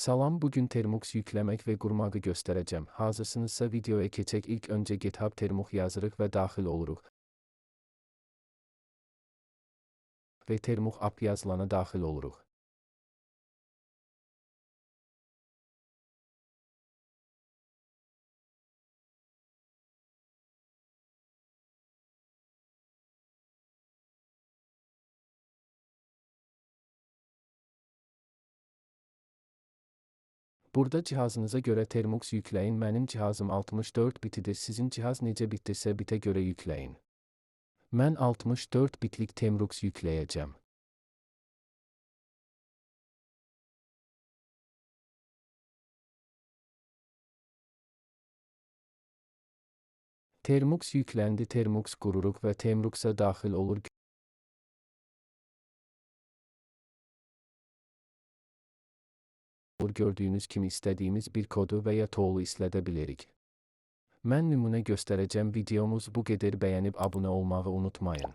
Salam, bugün Termux yükləmək və qurmağı göstərəcəm. Hazırsınızsa videoya keçək. İlk öncə GitHub Termux yazırıq və daxil oluruq. Və Termux app yazılana daxil oluruq. Burada cihazınıza görə Termux yükləyin. Mənim cihazım 64 bitidir. Sizin cihaz necə bitdirsə bitə görə yükləyin. Mən 64 bitlik Termux yükləyəcəm. Termux yükləndi. Termux qururuq və Termux'a daxil olur. Gördüyünüz kimi istədiyimiz bir kodu və ya toolu istədə bilərik. Mən nümunə göstərəcəm. Videomuz bu qədər. Bəyənib abunə olmağı unutmayın.